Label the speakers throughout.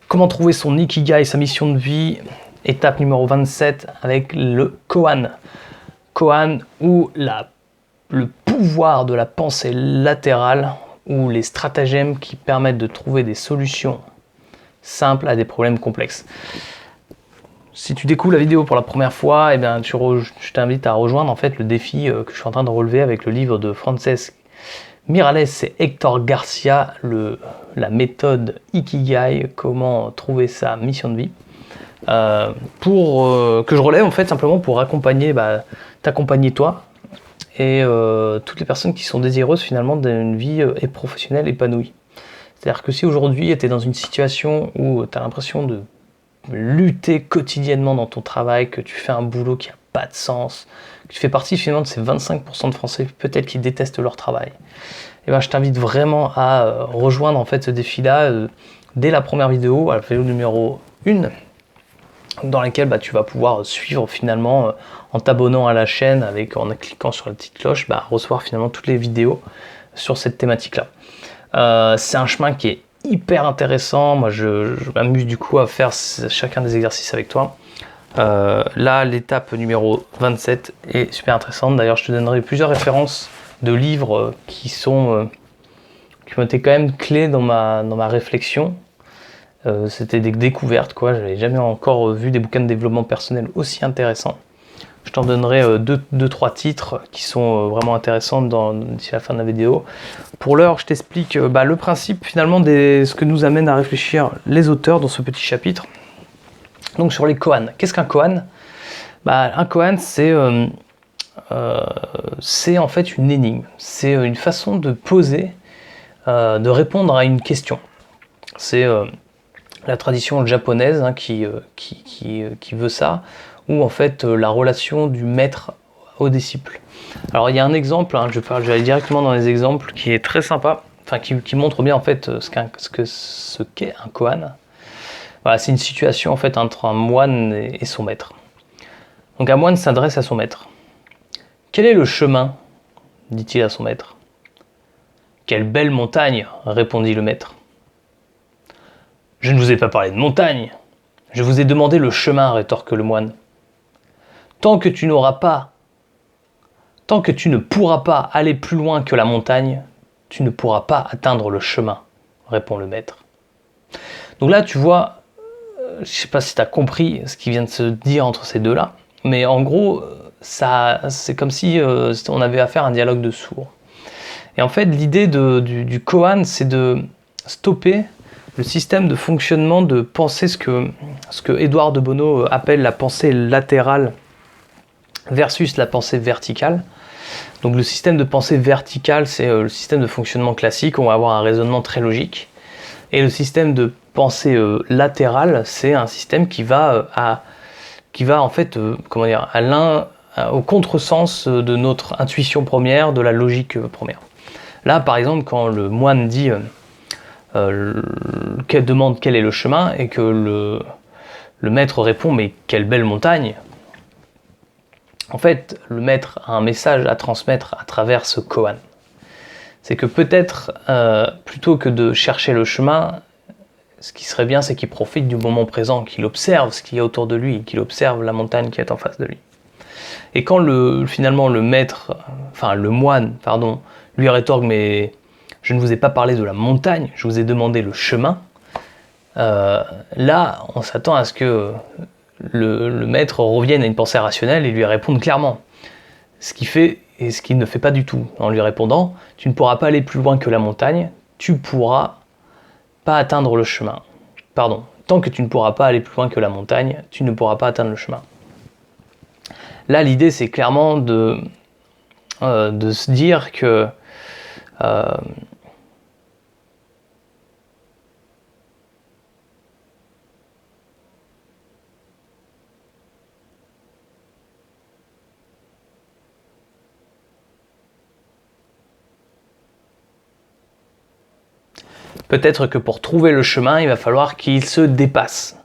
Speaker 1: Comment trouver son Ikigai, sa mission de vie, étape numéro 27 avec le Koan. Koan ou le pouvoir de la pensée latérale ou les stratagèmes qui permettent de trouver des solutions simples à des problèmes complexes. Si tu découvres la vidéo pour la première fois, eh bien, je t'invite à rejoindre en fait le défi que je suis en train de relever avec le livre de Frances Miralles et Hector Garcia, la méthode Ikigai, comment trouver sa mission de vie, que je relève en fait simplement pour t'accompagner toi et toutes les personnes qui sont désireuses finalement d'une vie professionnelle épanouie. C'est-à-dire que si aujourd'hui tu es dans une situation où tu as l'impression de lutter quotidiennement dans ton travail, que tu fais un boulot qui n'a pas de sens, que tu fais partie finalement de ces 25% de Français peut-être qui détestent leur travail, et ben, je t'invite vraiment à rejoindre en fait ce défi-là dès la première vidéo, la vidéo numéro 1, dans laquelle tu vas pouvoir suivre finalement en t'abonnant à la chaîne, en cliquant sur la petite cloche, recevoir finalement toutes les vidéos sur cette thématique-là. C'est un chemin qui est hyper intéressant. Moi je m'amuse du coup à faire chacun des exercices avec toi. Là l'étape numéro 27 est super intéressante. D'ailleurs je te donnerai plusieurs références de livres qui ont été quand même clés dans ma réflexion. C'était des découvertes quoi. J'avais jamais encore vu des bouquins de développement personnel aussi intéressants. Je t'en donnerai 2-3 titres qui sont vraiment intéressants d'ici la fin de la vidéo. Pour l'heure, je t'explique le principe finalement de ce que nous amène à réfléchir les auteurs dans ce petit chapitre. Donc sur les koans. Qu'est-ce qu'un koan ? Un koan, c'est en fait une énigme. C'est une façon de poser, de répondre à une question. C'est la tradition japonaise qui veut ça, ou en fait la relation du maître au disciple. Alors il y a un exemple, je vais aller directement dans les exemples, qui est très sympa, qui montre bien en fait ce qu'est un koan. Voilà, c'est une situation en fait entre un moine et son maître. Donc un moine s'adresse à son maître. Quel est le chemin ? dit-il à son maître. Quelle belle montagne, répondit le maître. Je ne vous ai pas parlé de montagne, je vous ai demandé le chemin, rétorque le moine. Tant que tu ne pourras pas aller plus loin que la montagne, tu ne pourras pas atteindre le chemin, répond le maître. Donc là, tu vois, je ne sais pas si tu as compris ce qui vient de se dire entre ces deux-là, mais en gros, c'est comme si on avait affaire à un dialogue de sourds. Et en fait, l'idée du koan, c'est de stopper le système de fonctionnement de pensée, ce que Édouard de Bono appelle la pensée latérale versus la pensée verticale. Donc le système de pensée verticale, c'est le système de fonctionnement classique, on va avoir un raisonnement très logique. Et le système de pensée latérale, c'est un système qui va en fait, au contresens de notre intuition première, de la logique première. Là, par exemple, quand le moine dit demande quel est le chemin et que le maître répond mais quelle belle montagne, en fait le maître a un message à transmettre à travers ce koan. C'est que peut-être plutôt que de chercher le chemin, ce qui serait bien c'est qu'il profite du moment présent, qu'il observe ce qu'il y a autour de lui, qu'il observe la montagne qui est en face de lui. Et quand finalement le moine lui rétorque mais je ne vous ai pas parlé de la montagne, je vous ai demandé le chemin. Là, on s'attend à ce que le maître revienne à une pensée rationnelle et lui réponde clairement. Ce qu'il fait et ce qu'il ne fait pas du tout. En lui répondant, tu ne pourras pas aller plus loin que la montagne, tu ne pourras pas atteindre le chemin. Pardon, tant que tu ne pourras pas aller plus loin que la montagne, tu ne pourras pas atteindre le chemin. Là, l'idée, c'est clairement de se dire que peut-être que pour trouver le chemin, il va falloir qu'il se dépasse.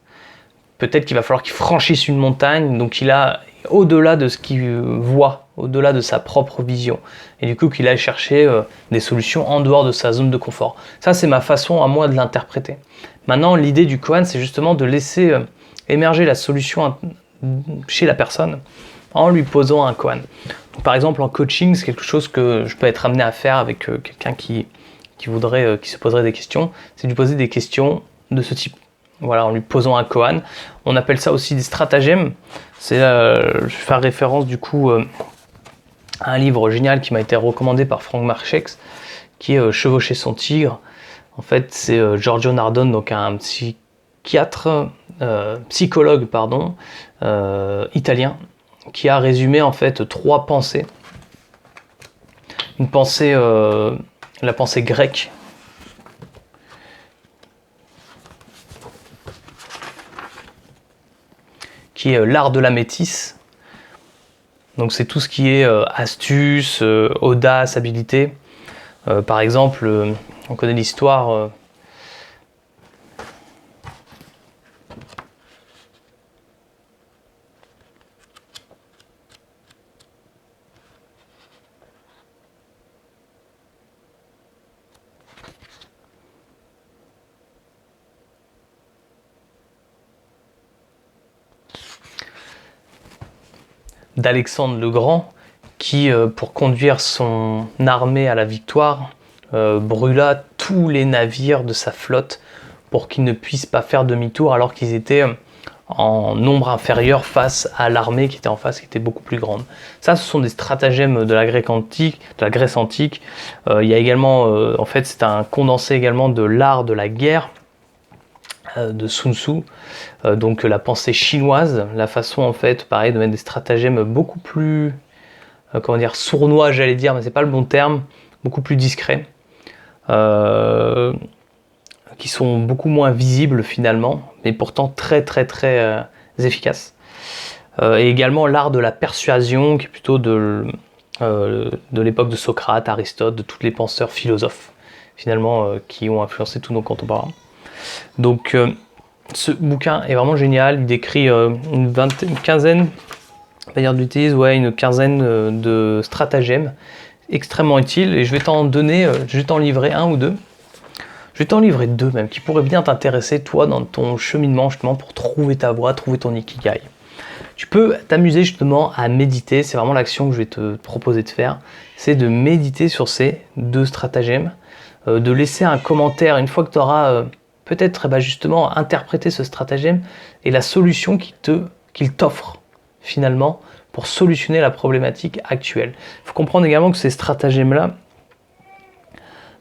Speaker 1: Peut-être qu'il va falloir qu'il franchisse une montagne, donc il a au-delà de ce qu'il voit, au-delà de sa propre vision. Et du coup, qu'il aille chercher des solutions en dehors de sa zone de confort. Ça, c'est ma façon à moi de l'interpréter. Maintenant, l'idée du koan, c'est justement de laisser émerger la solution chez la personne en lui posant un koan. Donc, par exemple, en coaching, c'est quelque chose que je peux être amené à faire avec quelqu'un qui se poserait des questions, c'est de lui poser des questions de ce type. Voilà, en lui posant un koan. On appelle ça aussi des stratagèmes. Je vais faire référence du coup à un livre génial qui m'a été recommandé par Frank Marchex, qui est Chevaucher son tigre. En fait, c'est Giorgio Nardone, donc un psychologue italien, qui a résumé en fait 3 pensées. Une pensée, la pensée grecque, qui est l'art de la métisse. Donc c'est tout ce qui est astuce, audace, habileté. Par exemple, on connaît l'histoire d'Alexandre le Grand, qui, pour conduire son armée à la victoire, brûla tous les navires de sa flotte pour qu'ils ne puissent pas faire demi-tour alors qu'ils étaient en nombre inférieur face à l'armée qui était en face, qui était beaucoup plus grande. Ça, ce sont des stratagèmes de la Grèce antique. Il y a également, en fait, c'est un condensé également de l'art de la guerre de Sun Tzu, donc la pensée chinoise, la façon en fait, pareil, de mettre des stratagèmes beaucoup plus, sournois, j'allais dire, mais c'est pas le bon terme, beaucoup plus discrets, qui sont beaucoup moins visibles finalement, mais pourtant très efficaces. Et également l'art de la persuasion, qui est plutôt de l'époque de Socrate, Aristote, de tous les penseurs philosophes finalement qui ont influencé tous nos contemporains. Donc ce bouquin est vraiment génial, il décrit une quinzaine de stratagèmes extrêmement utiles, et je vais t'en livrer un ou deux. Je vais t'en livrer 2 même, qui pourraient bien t'intéresser toi dans ton cheminement justement pour trouver ta voie, trouver ton ikigai. Tu peux t'amuser justement à méditer, c'est vraiment l'action que je vais te proposer de faire, c'est de méditer sur ces 2 stratagèmes, de laisser un commentaire une fois que tu auras peut-être justement interpréter ce stratagème et la solution qu'il t'offre finalement pour solutionner la problématique actuelle. Il faut comprendre également que ces stratagèmes-là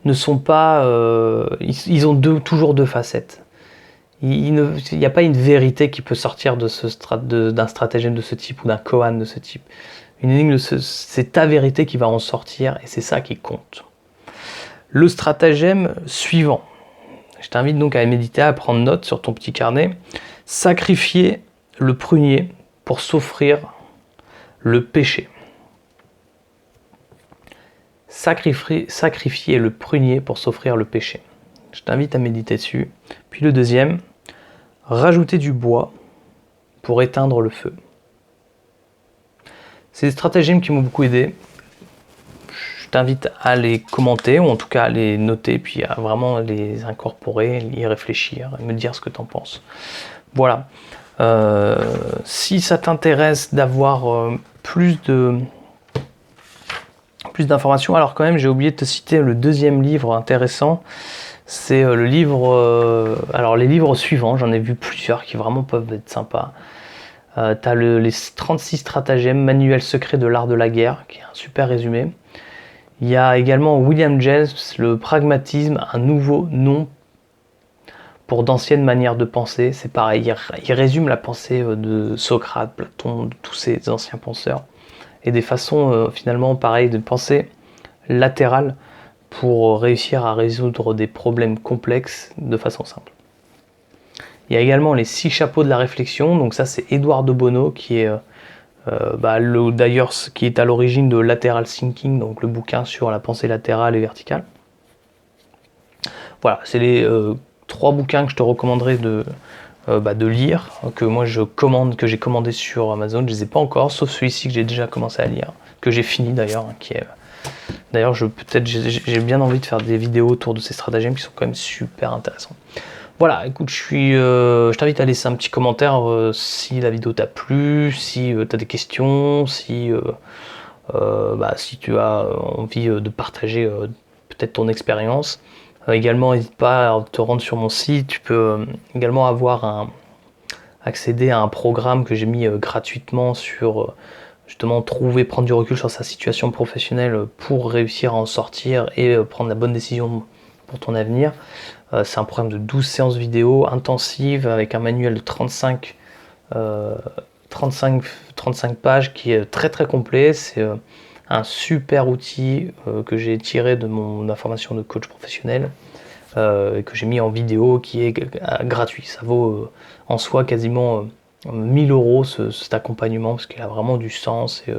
Speaker 1: ne sont pas... ils ont toujours 2 facettes. Il n'y a pas une vérité qui peut sortir d'un stratagème de ce type ou d'un koan de ce type. Une énigme, c'est ta vérité qui va en sortir et c'est ça qui compte. Le stratagème suivant. Je t'invite donc à méditer, à prendre note sur ton petit carnet. Sacrifier le prunier pour s'offrir le péché. Sacrifier le prunier pour s'offrir le péché. Je t'invite à méditer dessus. Puis le deuxième, rajouter du bois pour éteindre le feu. C'est des stratagèmes qui m'ont beaucoup aidé. Je t'invite à les commenter, ou en tout cas à les noter, puis à vraiment les incorporer, y réfléchir, et me dire ce que tu en penses. Voilà. Si ça t'intéresse d'avoir plus d'informations, alors quand même j'ai oublié de te citer le deuxième livre intéressant. C'est le livre... alors les livres suivants, j'en ai vu plusieurs qui vraiment peuvent être sympas. T'as les 36 stratagèmes, manuel secret de l'art de la guerre, qui est un super résumé. Il y a également William James, le pragmatisme, un nouveau nom pour d'anciennes manières de penser. C'est pareil, il résume la pensée de Socrate, Platon, de tous ces anciens penseurs, et des façons finalement pareilles de penser latérales pour réussir à résoudre des problèmes complexes de façon simple. Il y a également les 6 chapeaux de la réflexion, donc ça c'est Édouard de Bono qui est d'ailleurs qui est à l'origine de Lateral Thinking, donc le bouquin sur la pensée latérale et verticale. Voilà, c'est les 3 bouquins que je te recommanderais de lire, que moi que j'ai commandé sur Amazon. Je les ai pas encore, sauf celui-ci que j'ai déjà commencé à lire, que j'ai fini d'ailleurs, qui est... D'ailleurs, j'ai bien envie de faire des vidéos autour de ces stratagèmes qui sont quand même super intéressants. Voilà, écoute, je t'invite à laisser un petit commentaire si la vidéo t'a plu, si tu as des questions, si tu as envie de partager peut-être ton expérience. Également, n'hésite pas à te rendre sur mon site. Tu peux également accéder à un programme que j'ai mis gratuitement sur justement prendre du recul sur sa situation professionnelle pour réussir à en sortir et prendre la bonne décision pour ton avenir. C'est un programme de 12 séances vidéo intensives avec un manuel de 35 pages qui est très très complet. C'est un super outil que j'ai tiré de ma formation de coach professionnel et que j'ai mis en vidéo qui est gratuit. Ça vaut en soi quasiment 1000 € cet accompagnement parce qu'il a vraiment du sens et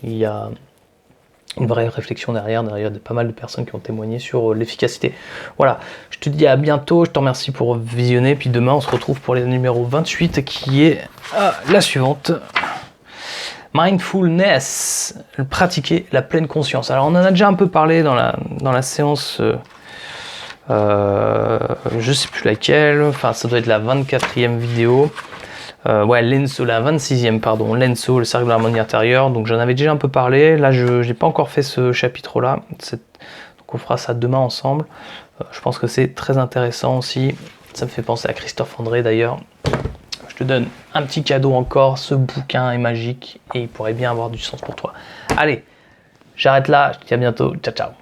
Speaker 1: il y a une vraie réflexion derrière pas mal de personnes qui ont témoigné sur l'efficacité. Voilà, je te dis à bientôt, je te remercie pour visionner, puis demain on se retrouve pour les numéro 28 qui est la suivante. Mindfulness, pratiquer la pleine conscience. Alors on en a déjà un peu parlé dans la séance, je sais plus laquelle, enfin ça doit être la 24e vidéo. Lenso, la 26e, pardon, Lenso, le cercle de l'harmonie intérieure. Donc j'en avais déjà un peu parlé. Là, je n'ai pas encore fait ce chapitre-là. Donc on fera ça demain ensemble. Je pense que c'est très intéressant aussi. Ça me fait penser à Christophe André d'ailleurs. Je te donne un petit cadeau encore. Ce bouquin est magique et il pourrait bien avoir du sens pour toi. Allez, j'arrête là. Je te dis à bientôt. Ciao, ciao.